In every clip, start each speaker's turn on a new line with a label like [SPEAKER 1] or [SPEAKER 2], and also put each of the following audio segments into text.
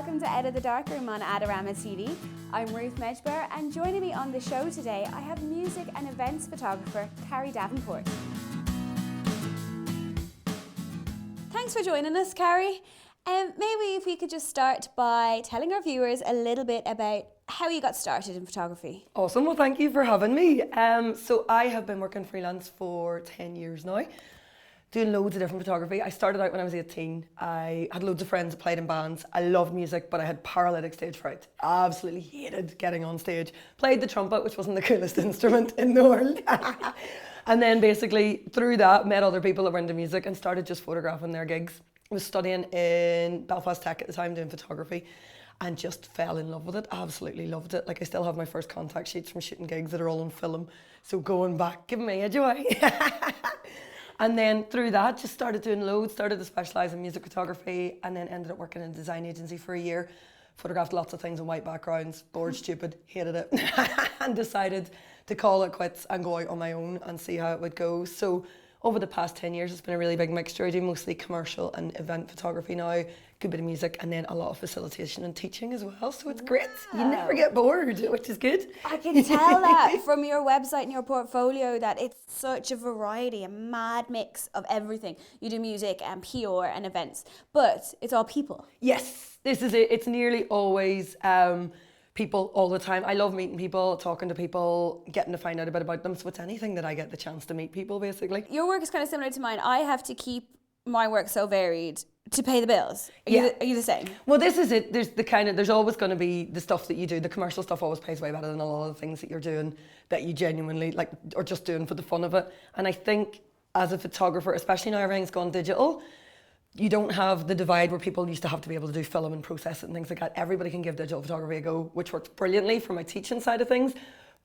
[SPEAKER 1] welcome to Out of the Darkroom on Adorama TV. I'm Ruth Medjber, and joining me on the show today, I have music and events photographer Carrie Davenport. Thanks for joining us, Carrie. Maybe if we could just start by telling our viewers a little bit about how you got started in photography.
[SPEAKER 2] Awesome, well thank you for having me. So I have been working freelance for 10 years now, doing loads of different photography. I started out when I was 18. I had loads of friends that played in bands. I loved music, but I had paralytic stage fright. Absolutely hated getting on stage. Played the trumpet, which wasn't the coolest instrument in the world. And then basically through that, met other people that were into music and started just photographing their gigs. I was studying in Belfast Tech at the time, doing photography, and just fell in love with it. Absolutely loved it. Like, I still have my first contact sheets from shooting gigs that are all on film. So going back, giving me a joy. And then through that, just started doing loads, started to specialise in music photography, and then ended up working in a design agency for a year. Photographed lots of things in white backgrounds, bored, stupid, hated it, and decided to call it quits and go out on my own and see how it would go. So over the past 10 years, it's been a really big mixture. I do mostly commercial and event photography now, good bit of music, and then a lot of facilitation and teaching as well. So it's great. You never get bored, which is good.
[SPEAKER 1] I can tell that from your website and your portfolio that it's such a variety, a mad mix of everything. You do music and PR and events, but it's all people.
[SPEAKER 2] Yes, this is it. It's nearly always people all the time. I love meeting people, talking to people, getting to find out a bit about them. So it's anything that I get the chance to meet people, basically.
[SPEAKER 1] Your work is kind of similar to mine. I have to keep my work so varied to pay the bills. Are you the same?
[SPEAKER 2] Well, this is it. There's always going to be the stuff that you do. The commercial stuff always pays way better than a lot of the things that you're doing that you genuinely like, or just doing for the fun of it. And I think as a photographer, especially now everything's gone digital, you don't have the divide where people used to have to be able to do film and process it and things like that. Everybody can give digital photography a go, which works brilliantly for my teaching side of things.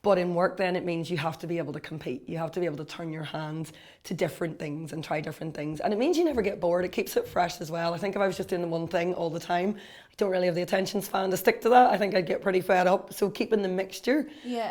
[SPEAKER 2] But in work then it means you have to be able to compete. You have to be able to turn your hand to different things and try different things. And it means you never get bored. It keeps it fresh as well. I think if I was just doing the one thing all the time, I don't really have the attention span to stick to that. I think I'd get pretty fed up. So keeping the mixture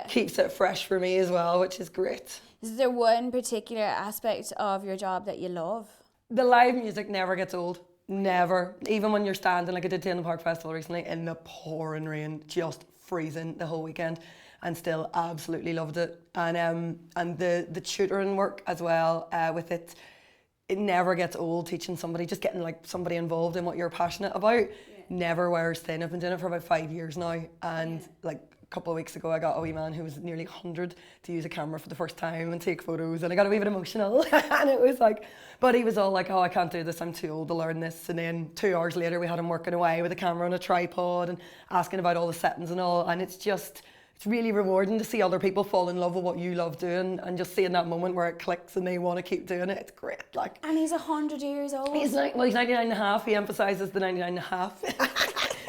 [SPEAKER 2] keeps it fresh for me as well, which is great.
[SPEAKER 1] Is there one particular aspect of your job that you love?
[SPEAKER 2] The live music never gets old. Never. Even when you're standing, like I did Taylor Park Festival recently, in the pouring rain, just freezing the whole weekend, and still absolutely loved it. And the tutoring work as well with it, it never gets old. Teaching somebody, just getting like somebody involved in what you're passionate about, never wears thin. I've been doing it for about 5 years now, and like a couple of weeks ago I got a wee man who was nearly 100 to use a camera for the first time and take photos, and I got a wee bit emotional. And it was like, but he was all like, oh, I can't do this, I'm too old to learn this. And then 2 hours later we had him working away with a camera on a tripod and asking about all the settings and all, and it's really rewarding to see other people fall in love with what you love doing, and just seeing that moment where it clicks and they want to keep doing it. It's great. Like,
[SPEAKER 1] and he's 100 years old.
[SPEAKER 2] He's 99 and a half. He emphasises the 99 and a half.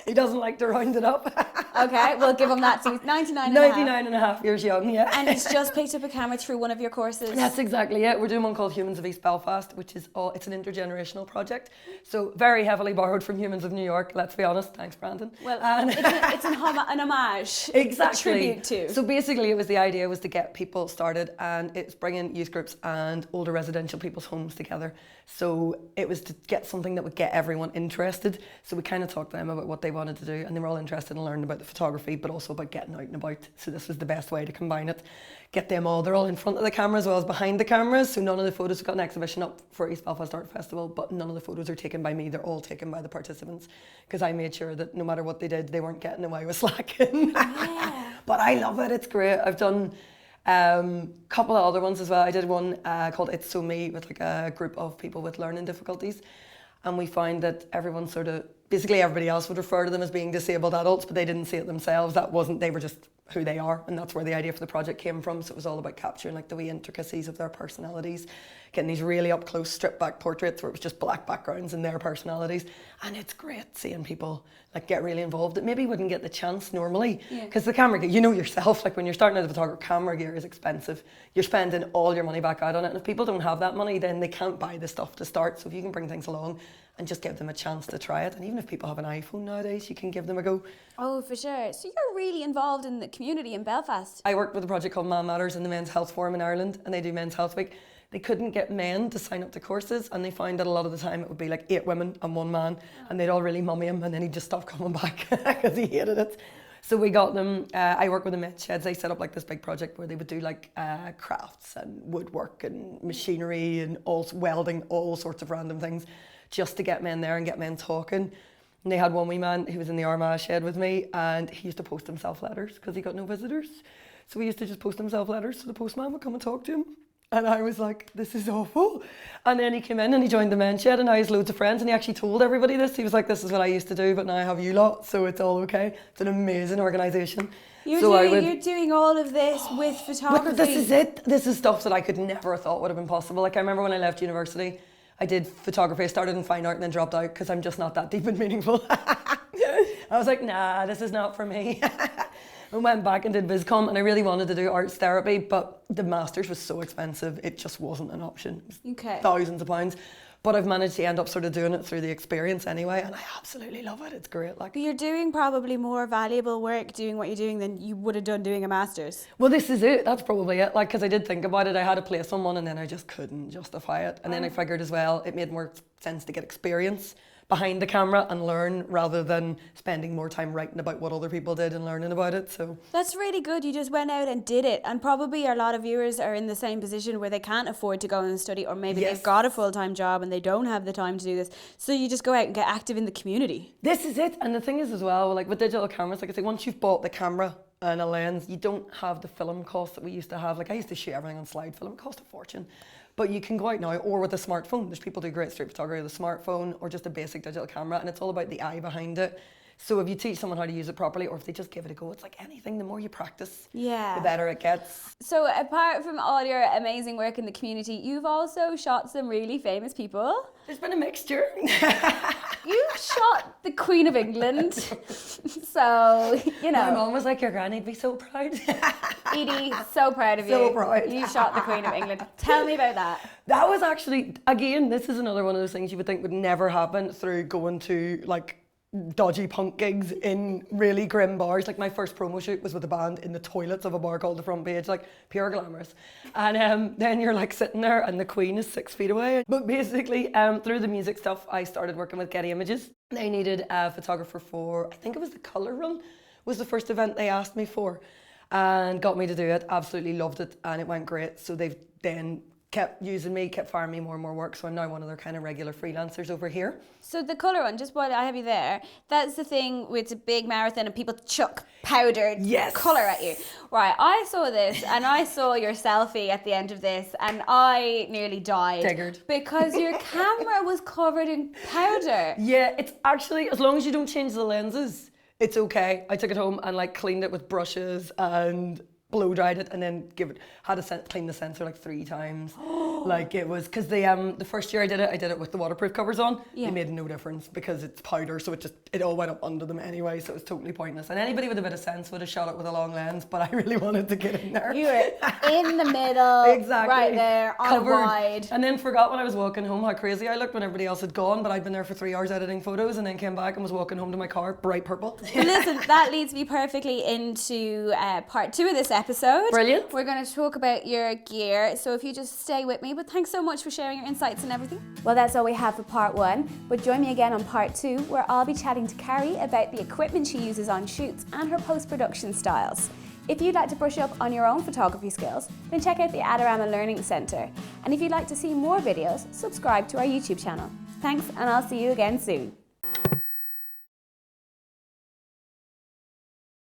[SPEAKER 2] He doesn't like to round it up.
[SPEAKER 1] Okay, we'll give him that. So he's 99
[SPEAKER 2] and a half years young, yeah.
[SPEAKER 1] And he's just picked up a camera through one of your courses.
[SPEAKER 2] That's exactly it. We're doing one called Humans of East Belfast, which is it's an intergenerational project. So very heavily borrowed from Humans of New York, let's be honest. Thanks, Brandon.
[SPEAKER 1] Well, it's an homage.
[SPEAKER 2] Exactly.
[SPEAKER 1] A tribute to.
[SPEAKER 2] So basically the idea was to get people started, and it's bringing youth groups and older residential people's homes together. So it was to get something that would get everyone interested. So we kind of talked to them about what they wanted to do, and they were all interested in learning about the photography, but also about getting out and about. So this was the best way to combine it. Get them all, they're all in front of the camera as well as behind the cameras. So none of the photos, we've got an exhibition up for East Belfast Art Festival, but none of the photos are taken by me. They're all taken by the participants, because I made sure that no matter what they did, they weren't getting away with slacking. Yeah. But I love it, it's great. I've done a couple of other ones as well. I did one called It's So Me, with like a group of people with learning difficulties, and we found that everyone sort of, basically everybody else would refer to them as being disabled adults, but they didn't see it themselves. They were just who they are, and that's where the idea for the project came from. So it was all about capturing like the wee intricacies of their personalities, getting these really up close stripped back portraits where it was just black backgrounds and their personalities. And it's great seeing people like get really involved that maybe wouldn't get the chance normally, because the camera gear, you know yourself, like when you're starting as a photographer, camera gear is expensive. You're spending all your money back out on it, and if people don't have that money, then they can't buy the stuff to start. So if you can bring things along and just give them a chance to try it, and even if people have an iPhone nowadays, you can give them a go.
[SPEAKER 1] Oh, for sure. So you're really involved in the community in Belfast.
[SPEAKER 2] I work with a project called Man Matters in the Men's Health Forum in Ireland, and they do Men's Health Week. they couldn't get men to sign up to courses, and they found that a lot of the time it would be like 8 women and 1 man, and they'd all really mummy him, and then he'd just stop coming back because he hated it. So we got them, I work with the men's sheds, they set up like this big project where they would do like crafts and woodwork and machinery and all welding, all sorts of random things, just to get men there and get men talking. And they had one wee man who was in the Armagh shed with me, and he used to post himself letters because he got no visitors. So he used to just post himself letters so the postman would come and talk to him. And I was like, this is awful. And then he came in and he joined the men's shed, and now he has loads of friends, and he actually told everybody this. He was like, this is what I used to do, but now I have you lot, so it's all okay. It's an amazing organisation.
[SPEAKER 1] You're doing all of this with photography.
[SPEAKER 2] This is it. This is stuff that I could never have thought would have been possible. Like, I remember when I left university, I did photography. I started in fine art and then dropped out because I'm just not that deep and meaningful. I was like, nah, this is not for me. I went back and did Viscom, and I really wanted to do arts therapy, but the masters was so expensive, it just wasn't an option.
[SPEAKER 1] Okay.
[SPEAKER 2] Thousands of pounds. But I've managed to end up sort of doing it through the experience anyway, and I absolutely love it. It's great. Like,
[SPEAKER 1] but you're doing probably more valuable work doing what you're doing than you would have done doing a master's.
[SPEAKER 2] Well, this is it. That's probably it. Like, because I did think about it. I had to place someone, and then I just couldn't justify it. And then I figured as well, it made more sense to get experience behind the camera and learn rather than spending more time writing about what other people did and learning about it. So
[SPEAKER 1] that's really good. You just went out and did it, and probably a lot of viewers are in the same position where they can't afford to go and study, or maybe they've got a full-time job and they don't have the time to do this. So you just go out and get active in the community.
[SPEAKER 2] This is it. And the thing is as well, like with digital cameras, like I say, once you've bought the camera and a lens, you don't have the film cost that we used to have. Like I used to shoot everything on slide film. It cost a fortune. But you can go out now, or with a smartphone. There's people who do great street photography with a smartphone or just a basic digital camera, and it's all about the eye behind it. So if you teach someone how to use it properly, or if they just give it a go, it's like anything, the more you practice, the better it gets.
[SPEAKER 1] So apart from all your amazing work in the community, you've also shot some really famous people.
[SPEAKER 2] There's been a mixture.
[SPEAKER 1] You shot the Queen of England. So, you know.
[SPEAKER 2] My mum was like, your granny'd be so proud.
[SPEAKER 1] Edie, so proud of you.
[SPEAKER 2] So proud.
[SPEAKER 1] You shot the Queen of England. Tell me about that.
[SPEAKER 2] That was actually, again, this is another one of those things you would think would never happen through going to like dodgy punk gigs in really grim bars. Like my first promo shoot was with a band in the toilets of a bar called The Front Page, like pure glamorous. And then you're like sitting there and the Queen is 6 feet away. But basically through the music stuff, I started working with Getty Images. They needed a photographer for, I think it was the Colour Run was the first event they asked me for, and got me to do it. Absolutely loved it, and it went great. So they've then kept using me, kept firing me more and more work, so I'm now one of their kind of regular freelancers over here.
[SPEAKER 1] So the Colour Run, just while I have you there, that's the thing with a big marathon and people chuck powdered colour at you. Right, I saw this and I saw your selfie at the end of this and I nearly died.
[SPEAKER 2] Triggered.
[SPEAKER 1] Because your camera was covered in powder.
[SPEAKER 2] Yeah, it's actually, as long as you don't change the lenses, it's okay. I took it home and like cleaned it with brushes and blow dried it, and then had to clean the sensor like 3 times. Like it was, because the first year I did it with the waterproof covers on. It made no difference because it's powder, so it all went up under them anyway, so it was totally pointless. And anybody with a bit of sense would have shot it with a long lens, but I really wanted to get in there.
[SPEAKER 1] You were in the middle,
[SPEAKER 2] exactly,
[SPEAKER 1] right there, on a wide.
[SPEAKER 2] And then forgot when I was walking home how crazy I looked when everybody else had gone, but I'd been there for 3 hours editing photos, and then came back and was walking home to my car, bright purple.
[SPEAKER 1] But listen, that leads me perfectly into part 2 of this episode.
[SPEAKER 2] Brilliant.
[SPEAKER 1] We're going to talk about your gear, so if you just stay with me. But thanks so much for sharing your insights and everything. Well, that's all we have for part 1, but join me again on part 2, where I'll be chatting to Carrie about the equipment she uses on shoots and her post-production styles. If you'd like to brush up on your own photography skills, then check out the Adorama Learning Centre. And if you'd like to see more videos, subscribe to our YouTube channel. Thanks, and I'll see you again soon.